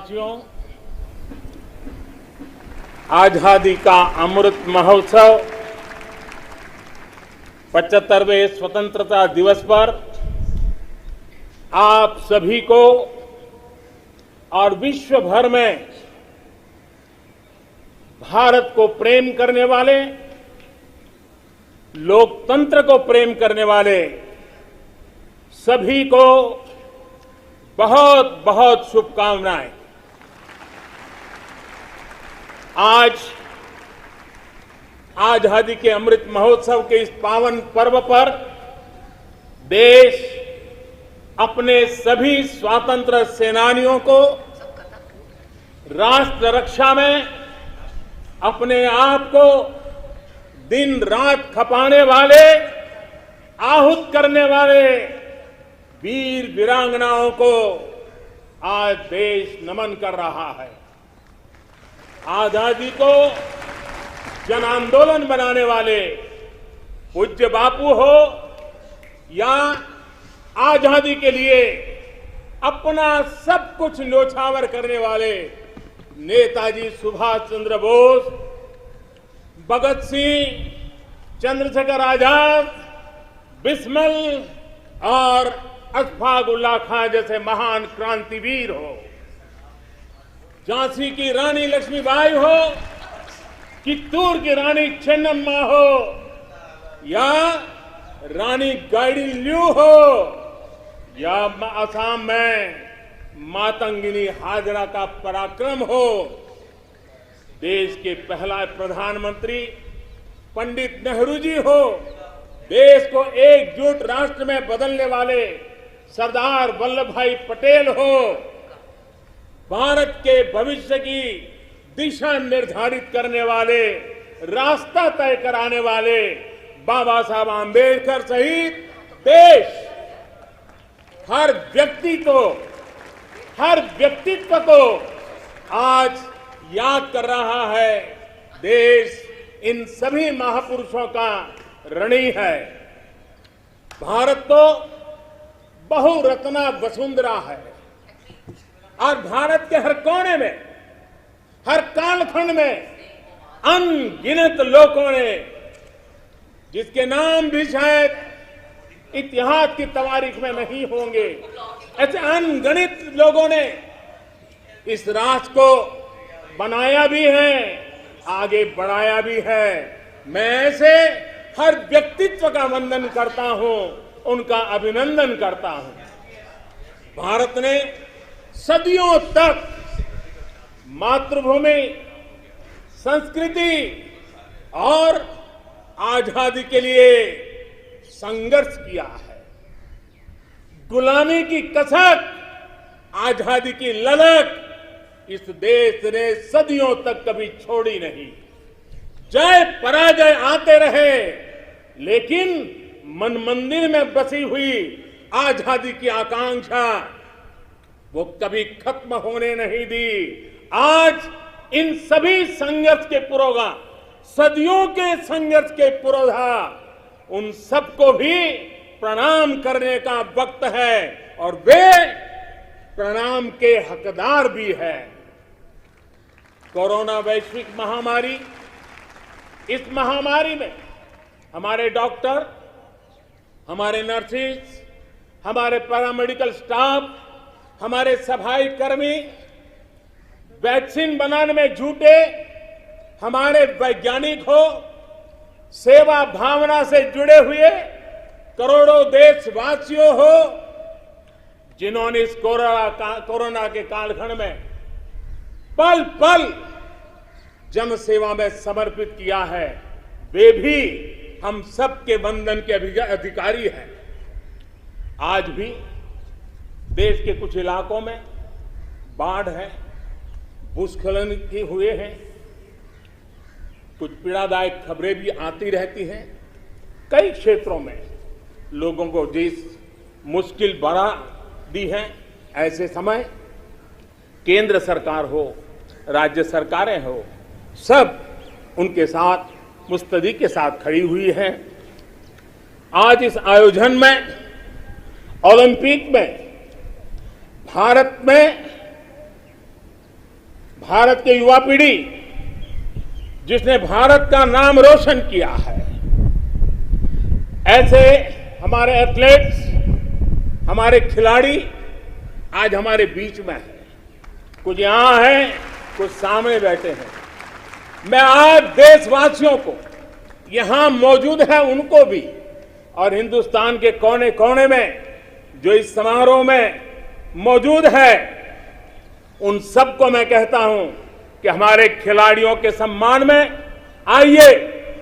देशवासियों, आजादी का अमृत महोत्सव 75वें स्वतंत्रता दिवस पर आप सभी को और विश्व भर में भारत को प्रेम करने वाले, लोकतंत्र को प्रेम करने वाले सभी को बहुत बहुत शुभकामनाएं। आज आजादी के अमृत महोत्सव के इस पावन पर्व पर देश अपने सभी स्वतंत्र सेनानियों को राष्ट्र रक्षा में अपने आप को दिन रात खपाने वाले, आहूत करने वाले वीर वीरांगनाओं को आज देश नमन कर रहा है। आजादी को जन आंदोलन बनाने वाले पूज्य बापू हो या आजादी के लिए अपना सब कुछ न्योछावर करने वाले नेताजी सुभाष चंद्र बोस, भगत सिंह, चंद्रशेखर आजाद, बिस्मिल और अशफाक उल्लाह खां जैसे महान क्रांतिवीर हो, झांसी की रानी लक्ष्मीबाई हो, चित्तूर की रानी चेन्नम्मा हो या रानी गाइडिनल्यू हो या असम में मातंगिनी हाजरा का पराक्रम हो, देश के पहला प्रधानमंत्री पंडित नेहरू जी हो, देश को एकजुट राष्ट्र में बदलने वाले सरदार वल्लभ भाई पटेल हो, भारत के भविष्य की दिशा निर्धारित करने वाले, रास्ता तय कराने वाले बाबा साहब आंबेडकर सहित देश हर व्यक्तित्व को आज याद कर रहा है। देश इन सभी महापुरुषों का ऋणी है। भारत तो बहुरत्ना वसुंधरा है और भारत के हर कोने में, हर कालखंड में अनगिनत लोगों ने, जिसके नाम भी शायद इतिहास की तवारीख में नहीं होंगे, ऐसे अनगिनत लोगों ने इस राष्ट्र को बनाया भी है, आगे बढ़ाया भी है। मैं ऐसे हर व्यक्तित्व का वंदन करता हूं, उनका अभिनंदन करता हूं। भारत ने सदियों तक मातृभूमि, संस्कृति और आजादी के लिए संघर्ष किया है। गुलामी की कसक, आजादी की ललक इस देश ने सदियों तक कभी छोड़ी नहीं। जय पराजय आते रहे, लेकिन मन मंदिर में बसी हुई आजादी की आकांक्षा वो कभी खत्म होने नहीं दी। आज इन सभी संघर्ष के पुरोधा, सदियों के संघर्ष के पुरोधा, उन सबको भी प्रणाम करने का वक्त है और वे प्रणाम के हकदार भी है। कोरोना वैश्विक महामारी, इस महामारी में हमारे डॉक्टर, हमारे नर्सेज, हमारे पैरामेडिकल स्टाफ, हमारे सफाई कर्मी वैक्सीन बनाने में जुटे, हमारे वैज्ञानिक हो, सेवा भावना से जुड़े हुए करोड़ों देशवासियों हो, जिन्होंने इस कोरोना के कालखंड में पल पल जन सेवा में समर्पित किया है, वे भी हम सबके वंदन के अधिकारी हैं। आज भी देश के कुछ इलाकों में बाढ़ है, भूस्खलन की हुए हैं, कुछ पीड़ादायक खबरें भी आती रहती हैं। कई क्षेत्रों में लोगों को जिस मुश्किल बढ़ा दी है, ऐसे समय केंद्र सरकार हो, राज्य सरकारें हो, सब उनके साथ मुस्तैदी के साथ खड़ी हुई है। आज इस आयोजन में, ओलंपिक में भारत में भारत की युवा पीढ़ी जिसने भारत का नाम रोशन किया है, ऐसे हमारे एथलीट्स, हमारे खिलाड़ी आज हमारे बीच में हैं। कुछ यहां हैं, कुछ सामने बैठे हैं। मैं आज देशवासियों को, यहां मौजूद है उनको भी, और हिंदुस्तान के कोने कोने में जो इस समारोह में मौजूद है, उन सबको मैं कहता हूं कि हमारे खिलाड़ियों के सम्मान में आइए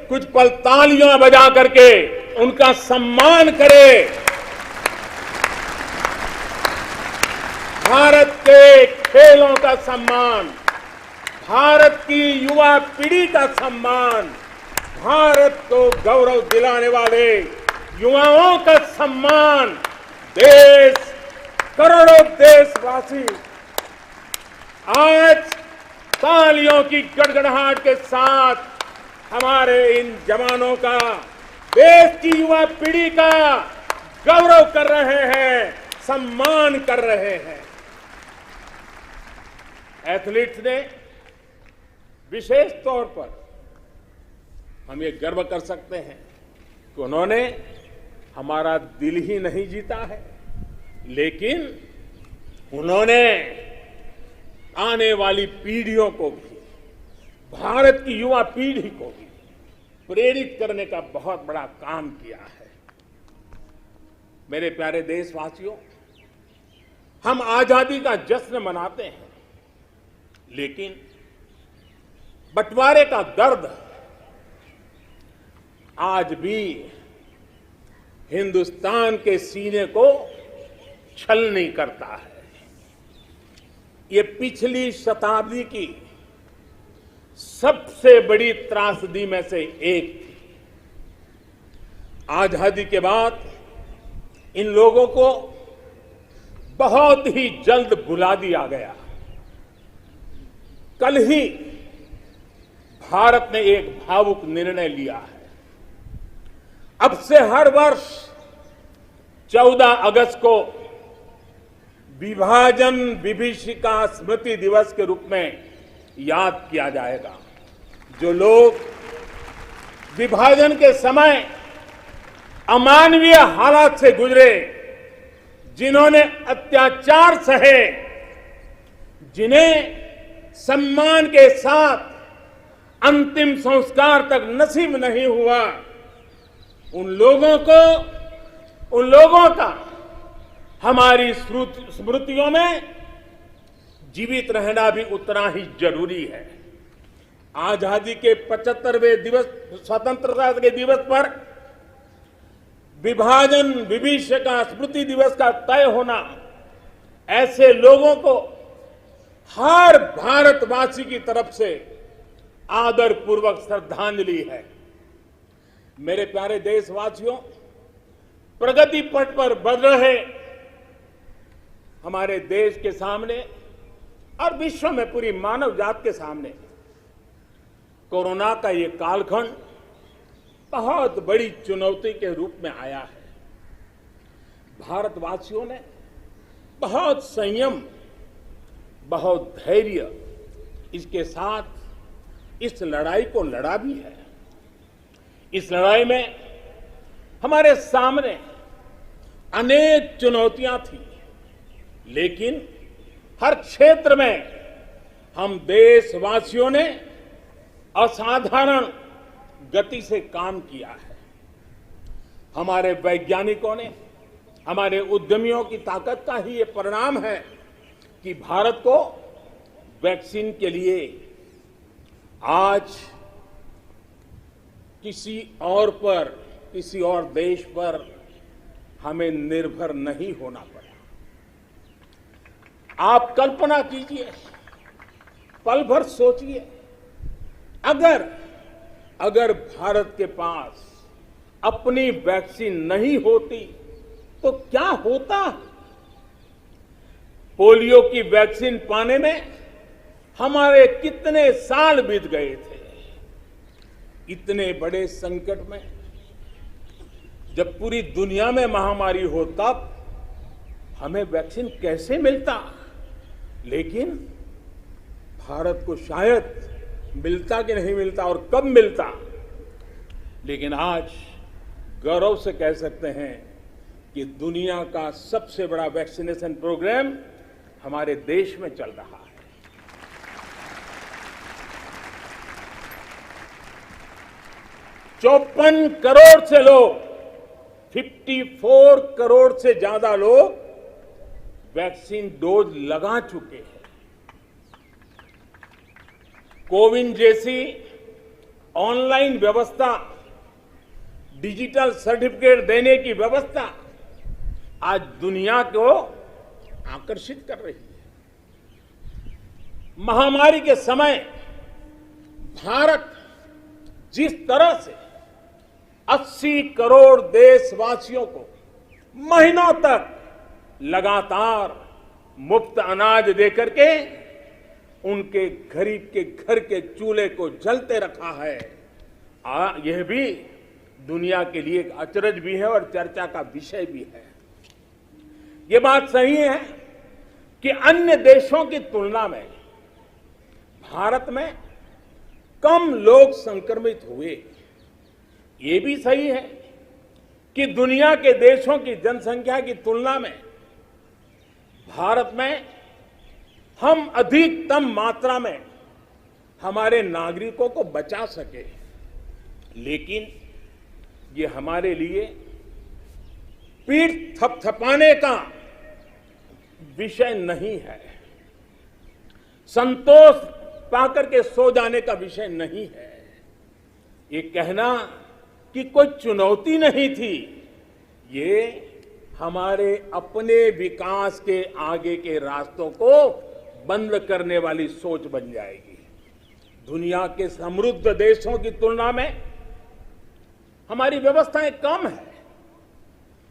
कुछ पल तालियां बजा करके उनका सम्मान करें। भारत के खेलों का सम्मान, भारत की युवा पीढ़ी का सम्मान, भारत को गौरव दिलाने वाले युवाओं का सम्मान, देश, करोड़ों देशवासी आज तालियों की गड़गड़ाहट के साथ हमारे इन जवानों का, देश की युवा पीढ़ी का गौरव कर रहे हैं, सम्मान कर रहे हैं। एथलीट्स ने विशेष तौर पर हम ये गर्व कर सकते हैं कि उन्होंने हमारा दिल ही नहीं जीता है, लेकिन उन्होंने आने वाली पीढ़ियों को भी, भारत की युवा पीढ़ी को भी प्रेरित करने का बहुत बड़ा काम किया है। मेरे प्यारे देशवासियों, हम आजादी का जश्न मनाते हैं, लेकिन बंटवारे का दर्द आज भी हिंदुस्तान के सीने को छलनी करता है। ये पिछली शताब्दी की सबसे बड़ी त्रासदी में से एक थी। आजादी के बाद इन लोगों को बहुत ही जल्द भुला दिया गया। कल ही भारत ने एक भावुक निर्णय लिया है। अब से हर वर्ष 14 अगस्त को विभाजन विभीषिका स्मृति दिवस के रूप में याद किया जाएगा। जो लोग विभाजन के समय अमानवीय हालात से गुजरे, जिन्होंने अत्याचार सहे, जिन्हें सम्मान के साथ अंतिम संस्कार तक नसीब नहीं हुआ, उन लोगों का हमारी स्मृतियों में जीवित रहना भी उतना ही जरूरी है। आजादी के 75वें दिवस, स्वतंत्रता के दिवस पर विभाजन विभीषिका स्मृति दिवस का तय होना ऐसे लोगों को हर भारतवासी की तरफ से आदरपूर्वक श्रद्धांजलि है। मेरे प्यारे देशवासियों, प्रगति पथ पर बढ़ रहे हमारे देश के सामने और विश्व में पूरी मानव जात के सामने कोरोना का ये कालखंड बहुत बड़ी चुनौती के रूप में आया है। भारतवासियों ने बहुत संयम, बहुत धैर्य इसके साथ इस लड़ाई को लड़ा भी है। इस लड़ाई में हमारे सामने अनेक चुनौतियां थी, लेकिन हर क्षेत्र में हम देशवासियों ने असाधारण गति से काम किया है। हमारे वैज्ञानिकों ने, हमारे उद्यमियों की ताकत का ही ये परिणाम है कि भारत को वैक्सीन के लिए आज किसी और देश पर हमें निर्भर नहीं होना पड़ा। आप कल्पना कीजिए, पल भर सोचिए, अगर भारत के पास अपनी वैक्सीन नहीं होती तो क्या होता। पोलियो की वैक्सीन पाने में हमारे कितने साल बीत गए थे। इतने बड़े संकट में जब पूरी दुनिया में महामारी हो, तब हमें वैक्सीन कैसे मिलता। लेकिन भारत को शायद मिलता कि नहीं मिलता और कब मिलता, लेकिन आज गौरव से कह सकते हैं कि दुनिया का सबसे बड़ा वैक्सीनेशन प्रोग्राम हमारे देश में चल रहा है। 54 करोड़ से लोग, 54 करोड़ से ज्यादा लोग वैक्सीन डोज लगा चुके हैं। कोविन जैसी ऑनलाइन व्यवस्था, डिजिटल सर्टिफिकेट देने की व्यवस्था आज दुनिया को आकर्षित कर रही है। महामारी के समय भारत जिस तरह से 80 करोड़ देशवासियों को महीनों तक लगातार मुफ्त अनाज देकर के उनके गरीब के घर के चूल्हे को जलते रखा है, यह भी दुनिया के लिए एक अचरज भी है और चर्चा का विषय भी है। यह बात सही है कि अन्य देशों की तुलना में भारत में कम लोग संक्रमित हुए। ये भी सही है कि दुनिया के देशों की जनसंख्या की तुलना में भारत में हम अधिकतम मात्रा में हमारे नागरिकों को बचा सके, लेकिन ये हमारे लिए पीठ थपथपाने का विषय नहीं है, संतोष पाकर के सो जाने का विषय नहीं है। ये कहना कि कोई चुनौती नहीं थी, ये हमारे अपने विकास के आगे के रास्तों को बंद करने वाली सोच बन जाएगी। दुनिया के समृद्ध देशों की तुलना में हमारी व्यवस्थाएं कम है।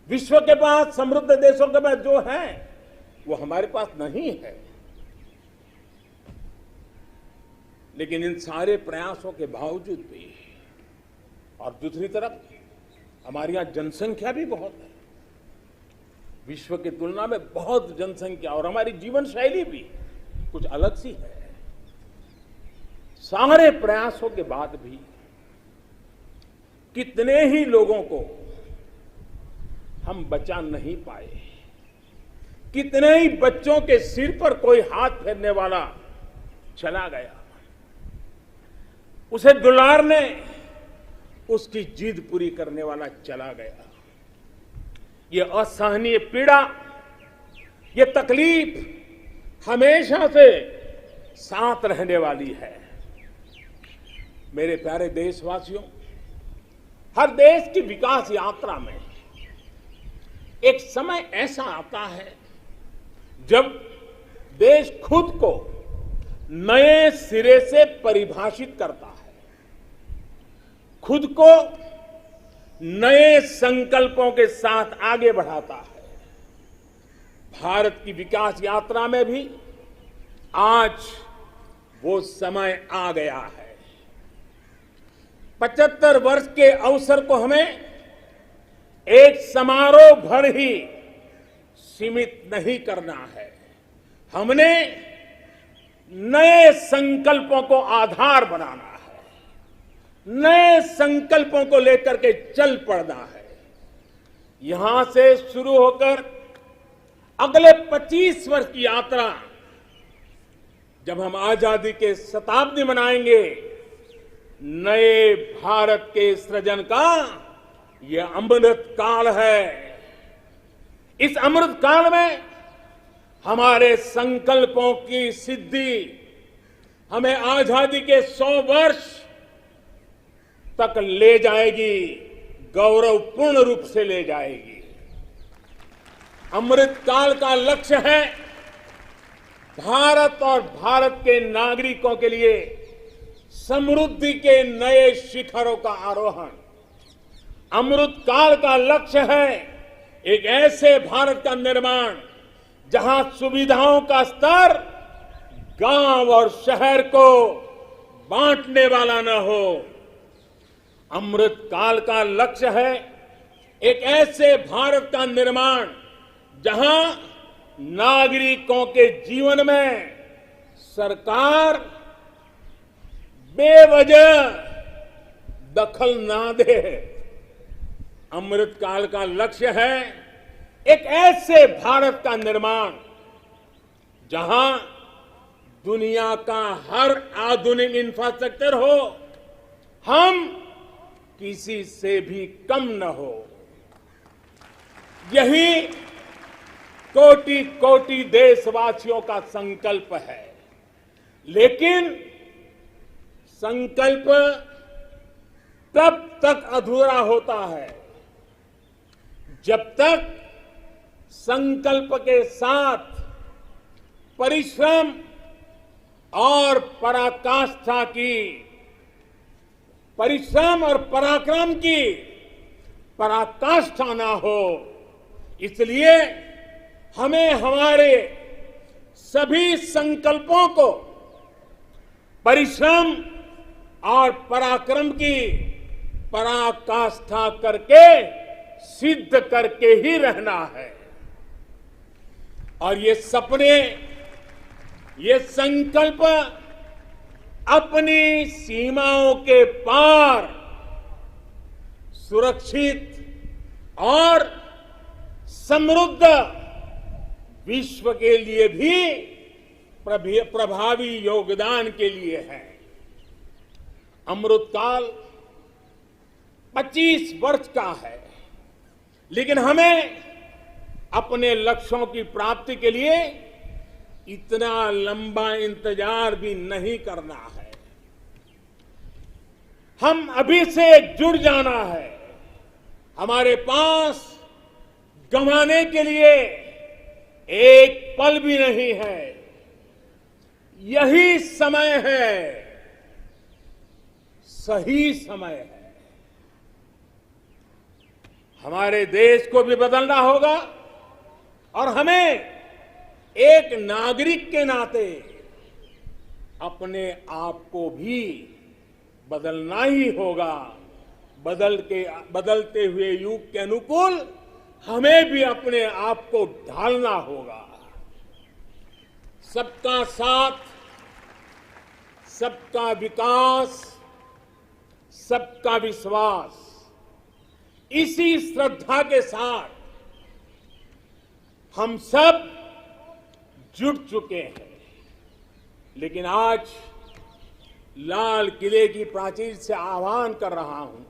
विश्व के पास समृद्ध देशों के पास जो है वो हमारे पास नहीं है। लेकिन इन सारे प्रयासों के बावजूद भी, और दूसरी तरफ हमारे यहां जनसंख्या भी बहुत है, विश्व की तुलना में बहुत जनसंख्या, और हमारी जीवन शैली भी कुछ अलग सी है। सारे प्रयासों के बाद भी कितने ही लोगों को हम बचा नहीं पाए, कितने ही बच्चों के सिर पर कोई हाथ फेरने वाला चला गया, उसे दुलारने उसकी जिद पूरी करने वाला चला गया। ये असहनीय पीड़ा, ये तकलीफ हमेशा से साथ रहने वाली है। मेरे प्यारे देशवासियों, हर देश की विकास यात्रा में एक समय ऐसा आता है जब देश खुद को नए सिरे से परिभाषित करता है, खुद को नए संकल्पों के साथ आगे बढ़ाता है। भारत की विकास यात्रा में भी आज वो समय आ गया है। 75 वर्ष के अवसर को हमें एक समारोह भर ही सीमित नहीं करना है। हमने नए संकल्पों को आधार बनाना है, नए संकल्पों को लेकर के चल पड़ना है। यहां से शुरू होकर अगले 25 वर्ष की यात्रा, जब हम आजादी के शताब्दी मनाएंगे, नए भारत के सृजन का यह अमृत काल है। इस अमृत काल में हमारे संकल्पों की सिद्धि हमें आजादी के 100 वर्ष तक ले जाएगी, गौरवपूर्ण रूप से ले जाएगी। अमृत काल का लक्ष्य है भारत और भारत के नागरिकों के लिए समृद्धि के नए शिखरों का आरोहण। अमृत काल का लक्ष्य है एक ऐसे भारत का निर्माण जहां सुविधाओं का स्तर गांव और शहर को बांटने वाला न हो। अमृत काल का लक्ष्य है एक ऐसे भारत का निर्माण जहां नागरिकों के जीवन में सरकार बेवजह दखल ना दे। अमृतकाल का लक्ष्य है एक ऐसे भारत का निर्माण जहां दुनिया का हर आधुनिक इंफ्रास्ट्रक्चर हो, हम किसी से भी कम न हो। यही कोटि कोटि देशवासियों का संकल्प है। लेकिन संकल्प तब तक अधूरा होता है जब तक संकल्प के साथ परिश्रम और पराकाष्ठा की, परिश्रम और पराक्रम की पराकाष्ठा ना हो। इसलिए हमें हमारे सभी संकल्पों को परिश्रम और पराक्रम की पराकाष्ठा करके सिद्ध करके ही रहना है। और ये सपने, ये संकल्प अपनी सीमाओं के पार सुरक्षित और समृद्ध विश्व के लिए भी प्रभावी योगदान के लिए है। अमृतकाल 25 वर्ष का है, लेकिन हमें अपने लक्ष्यों की प्राप्ति के लिए इतना लंबा इंतजार भी नहीं करना है। हम अभी से जुड़ जाना है। हमारे पास गंवाने के लिए एक पल भी नहीं है। यही समय है, सही समय है। हमारे देश को भी बदलना होगा और हमें एक नागरिक के नाते अपने आप को भी बदलना ही होगा। बदलते हुए युग के अनुकूल हमें भी अपने आप को ढालना होगा। सबका साथ, सबका विकास, सबका विश्वास, इसी श्रद्धा के साथ हम सब जुट चुके हैं। लेकिन आज लाल किले की प्राचीर से आह्वान कर रहा हूं,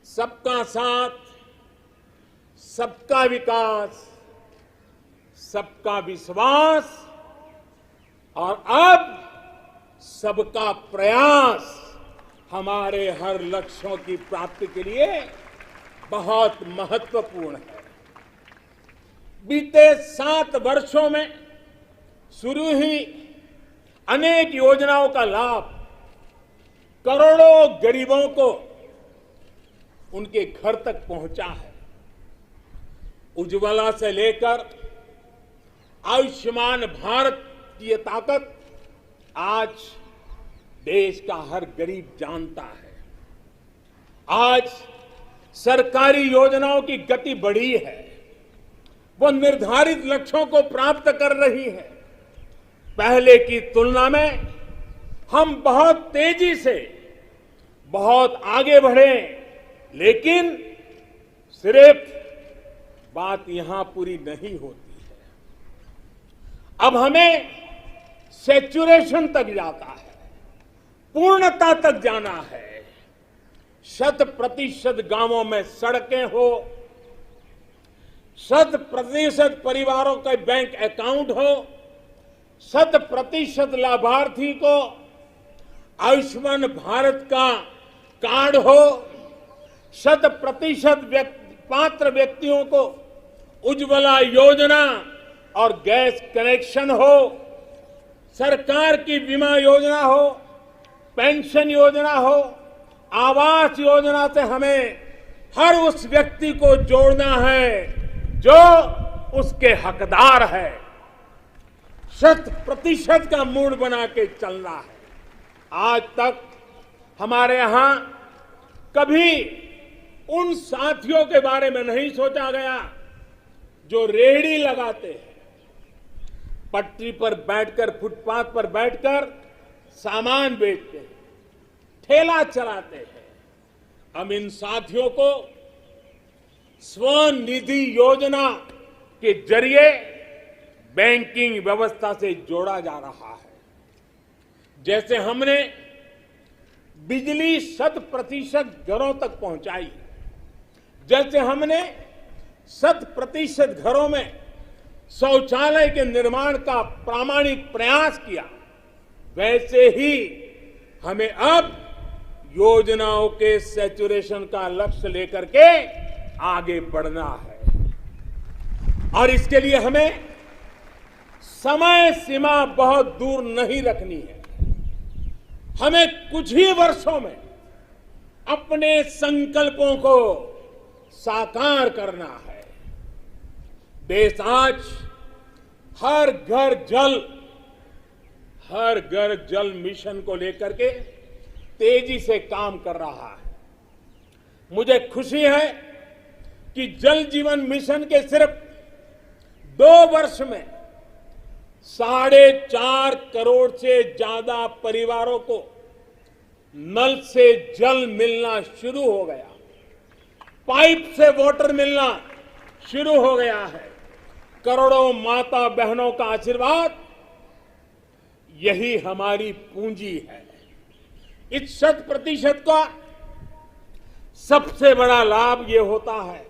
सबका साथ, सबका विकास, सबका विश्वास और अब सबका प्रयास हमारे हर लक्ष्यों की प्राप्ति के लिए बहुत महत्वपूर्ण है। बीते 7 वर्षों में शुरू हुई अनेक योजनाओं का लाभ करोड़ों गरीबों को उनके घर तक पहुंचा है। उज्ज्वला से लेकर आयुष्मान भारत की ये ताकत आज देश का हर गरीब जानता है। आज सरकारी योजनाओं की गति बढ़ी है, वो निर्धारित लक्ष्यों को प्राप्त कर रही है। पहले की तुलना में हम बहुत तेजी से बहुत आगे बढ़े, लेकिन सिर्फ बात यहां पूरी नहीं होती है। अब हमें सैचुरेशन तक जाता है, पूर्णता तक जाना है। 100% गांवों में सड़कें हो, 100% परिवारों के बैंक अकाउंट हो, 100% लाभार्थी को आयुष्मान भारत का कार्ड हो, 100% पात्र व्यक्तियों को उज्ज्वला योजना और गैस कनेक्शन हो, सरकार की बीमा योजना हो, पेंशन योजना हो, आवास योजना से हमें हर उस व्यक्ति को जोड़ना है जो उसके हकदार है। 100% का मूड बना के चलना है। आज तक हमारे यहां कभी उन साथियों के बारे में नहीं सोचा गया जो रेहड़ी लगाते हैं, पटरी पर बैठकर, फुटपाथ पर बैठकर सामान बेचते हैं, ठेला चलाते हैं। हम इन साथियों को स्वनिधि योजना के जरिए बैंकिंग व्यवस्था से जोड़ा जा रहा है। जैसे हमने बिजली 100% घरों तक पहुंचाई, जैसे हमने 100% घरों में शौचालय के निर्माण का प्रामाणिक प्रयास किया, वैसे ही हमें अब योजनाओं के सैचुरेशन का लक्ष्य लेकर के आगे बढ़ना है। और इसके लिए हमें समय सीमा बहुत दूर नहीं रखनी है। हमें कुछ ही वर्षों में अपने संकल्पों को साकार करना है। देश आज हर घर जल मिशन को लेकर के तेजी से काम कर रहा है। मुझे खुशी है कि जल जीवन मिशन के सिर्फ 2 वर्ष में 4.5 करोड़ से ज्यादा परिवारों को नल से जल मिलना शुरू हो गया, पाइप से वाटर मिलना शुरू हो गया है। करोड़ों माता बहनों का आशीर्वाद, यही हमारी पूंजी है। इस 100% का सबसे बड़ा लाभ ये होता है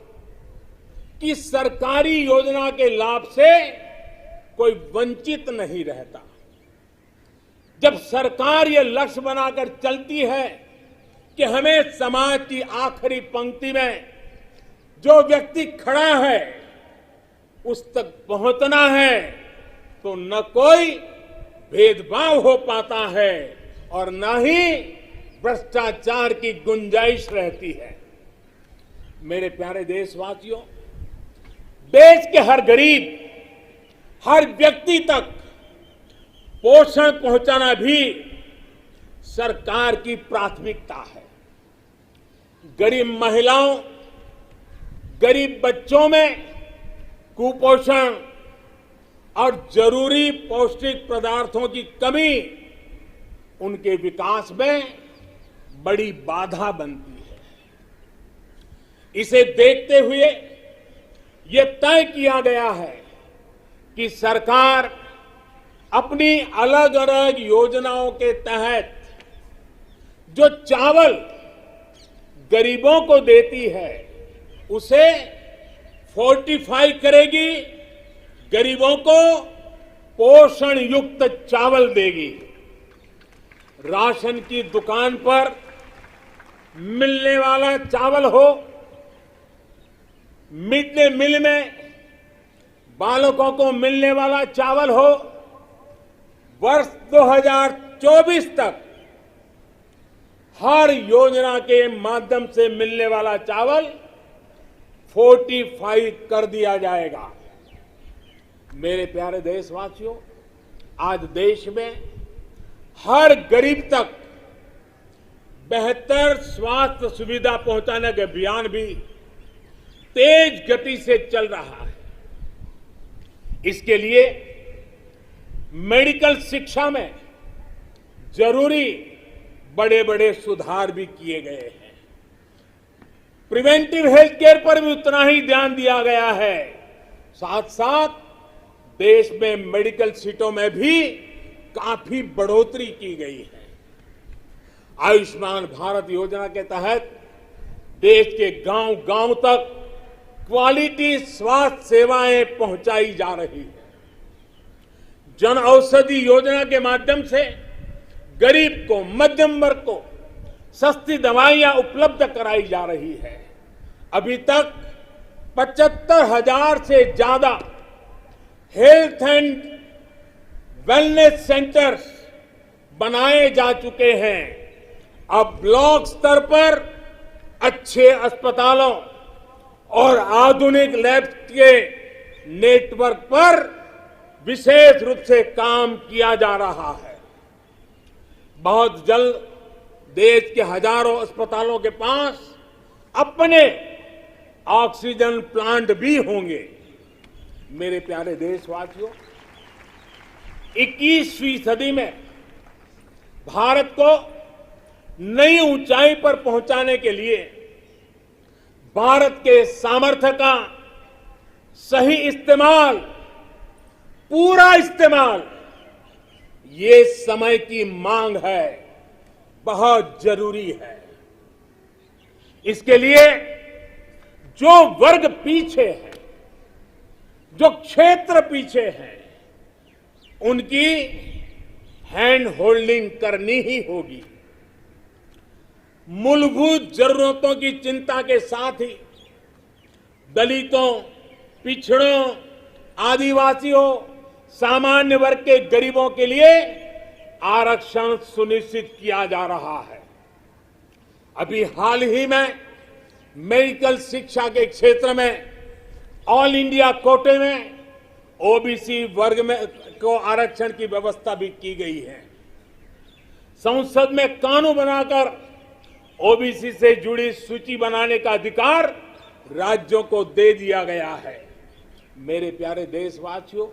कि सरकारी योजना के लाभ से कोई वंचित नहीं रहता। जब सरकार ये लक्ष्य बनाकर चलती है कि हमें समाज की आखिरी पंक्ति में जो व्यक्ति खड़ा है उस तक पहुंचना है, तो न कोई भेदभाव हो पाता है और न ही भ्रष्टाचार की गुंजाइश रहती है। मेरे प्यारे देशवासियों, देश के हर गरीब, हर व्यक्ति तक पोषण पहुंचाना भी सरकार की प्राथमिकता है। गरीब महिलाओं, गरीब बच्चों में कुपोषण और जरूरी पौष्टिक पदार्थों की कमी उनके विकास में बड़ी बाधा बनती है। इसे देखते हुए ये तय किया गया है कि सरकार अपनी अलग अलग योजनाओं के तहत जो चावल गरीबों को देती है उसे फोर्टिफाई करेगी, गरीबों को पोषण युक्त चावल देगी। राशन की दुकान पर मिलने वाला चावल हो, मिड डे मील में बालकों को मिलने वाला चावल हो, वर्ष 2024 तक हर योजना के माध्यम से मिलने वाला चावल फोर्टिफाई कर दिया जाएगा। मेरे प्यारे देशवासियों, आज देश में हर गरीब तक बेहतर स्वास्थ्य सुविधा पहुंचाने का अभियान भी तेज गति से चल रहा है। इसके लिए मेडिकल शिक्षा में जरूरी बड़े बड़े सुधार भी किए गए हैं। प्रिवेंटिव हेल्थ केयर पर भी उतना ही ध्यान दिया गया है। साथ साथ देश में मेडिकल सीटों में भी काफी बढ़ोतरी की गई है। आयुष्मान भारत योजना के तहत देश के गांव-गांव तक क्वालिटी स्वास्थ्य सेवाएं पहुंचाई जा रही है। जन औषधि योजना के माध्यम से गरीब को, मध्यम वर्ग को सस्ती दवाइयां उपलब्ध कराई जा रही है। अभी तक 75,000 से ज्यादा हेल्थ एंड वेलनेस सेंटर्स बनाए जा चुके हैं। अब ब्लॉक स्तर पर अच्छे अस्पतालों और आधुनिक लैब के नेटवर्क पर विशेष रूप से काम किया जा रहा है। बहुत जल्द देश के हजारों अस्पतालों के पास अपने ऑक्सीजन प्लांट भी होंगे। मेरे प्यारे देशवासियों, 21वीं सदी में भारत को नई ऊंचाई पर पहुंचाने के लिए भारत के सामर्थ्य का सही इस्तेमाल, पूरा इस्तेमाल, ये समय की मांग है, बहुत जरूरी है। इसके लिए जो वर्ग पीछे है, जो क्षेत्र पीछे है, उनकी हैंड होल्डिंग करनी ही होगी। मूलभूत जरूरतों की चिंता के साथ ही दलितों, पिछड़ों, आदिवासियों, सामान्य वर्ग के गरीबों के लिए आरक्षण सुनिश्चित किया जा रहा है। अभी हाल ही में मेडिकल शिक्षा के क्षेत्र में ऑल इंडिया कोटे में ओबीसी वर्ग में को आरक्षण की व्यवस्था भी की गई है। संसद में कानून बनाकर ओबीसी से जुड़ी सूची बनाने का अधिकार राज्यों को दे दिया गया है। मेरे प्यारे देशवासियों,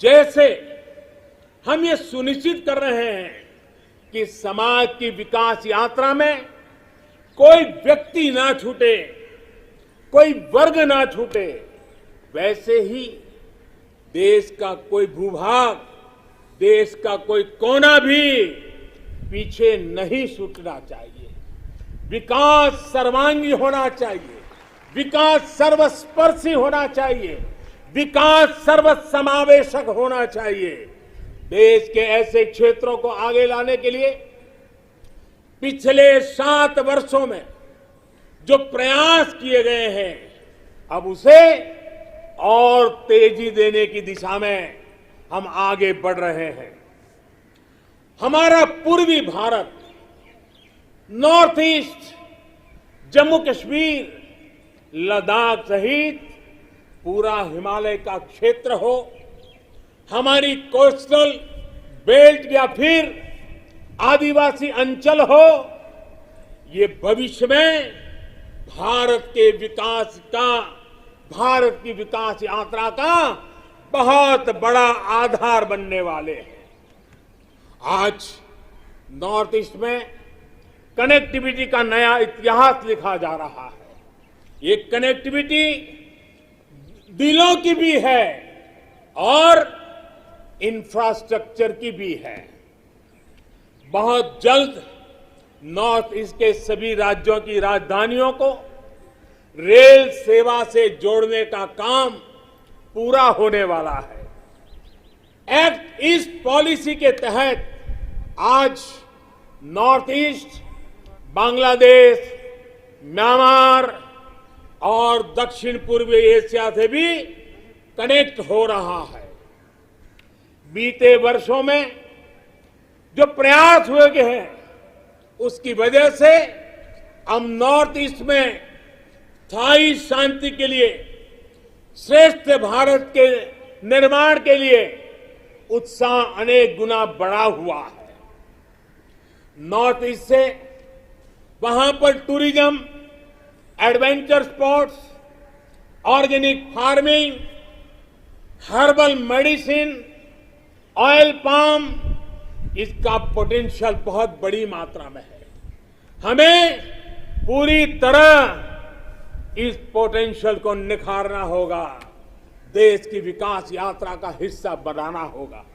जैसे हम ये सुनिश्चित कर रहे हैं कि समाज की विकास यात्रा में कोई व्यक्ति ना छूटे, कोई वर्ग ना छूटे, वैसे ही देश का कोई भूभाग, देश का कोई कोना भी पीछे नहीं छूटना चाहिए। विकास सर्वांगी होना चाहिए, विकास सर्वस्पर्शी होना चाहिए, विकास सर्वसमावेशक होना चाहिए। देश के ऐसे क्षेत्रों को आगे लाने के लिए पिछले 7 वर्षों में जो प्रयास किए गए हैं, अब उसे और तेजी देने की दिशा में हम आगे बढ़ रहे हैं। हमारा पूर्वी भारत, नॉर्थ ईस्ट, जम्मू कश्मीर, लद्दाख सहित पूरा हिमालय का क्षेत्र हो, हमारी कोस्टल बेल्ट या फिर आदिवासी अंचल हो, ये भविष्य में भारत के विकास का, भारत की विकास यात्रा का बहुत बड़ा आधार बनने वाले हैं। आज नॉर्थ ईस्ट में कनेक्टिविटी का नया इतिहास लिखा जा रहा है। ये कनेक्टिविटी दिलों की भी है और इंफ्रास्ट्रक्चर की भी है। बहुत जल्द नॉर्थ ईस्ट के सभी राज्यों की राजधानियों को रेल सेवा से जोड़ने का काम पूरा होने वाला है। एक्ट ईस्ट पॉलिसी के तहत आज नॉर्थ ईस्ट बांग्लादेश, म्यांमार और दक्षिण पूर्वी एशिया से भी कनेक्ट हो रहा है। बीते वर्षों में जो प्रयास हुए हैं, उसकी वजह से हम नॉर्थ ईस्ट में स्थायी शांति के लिए, श्रेष्ठ भारत के निर्माण के लिए उत्साह अनेक गुना बढ़ा हुआ है। नॉर्थ ईस्ट से वहां पर tourism, adventure sports, organic farming, herbal medicine, oil palm, इसका पोटेंशियल बहुत बड़ी मात्रा में है। हमें पूरी तरह इस पोटेंशियल को निखारना होगा, देश की विकास यात्रा का हिस्सा बनाना होगा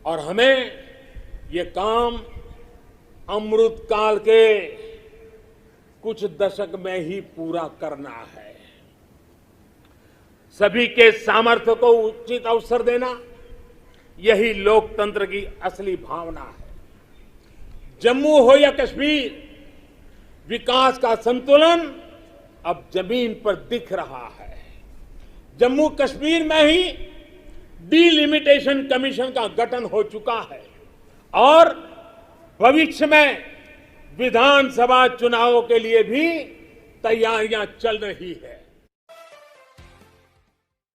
और हमें ये काम अमृत काल के कुछ दशक में ही पूरा करना है। सभी के सामर्थ्य को उचित अवसर देना, यही लोकतंत्र की असली भावना है। जम्मू हो या कश्मीर, विकास का संतुलन अब जमीन पर दिख रहा है। जम्मू कश्मीर में ही डिलिमिटेशन कमीशन का गठन हो चुका है और भविष्य में विधानसभा चुनावों के लिए भी तैयारियां चल रही है।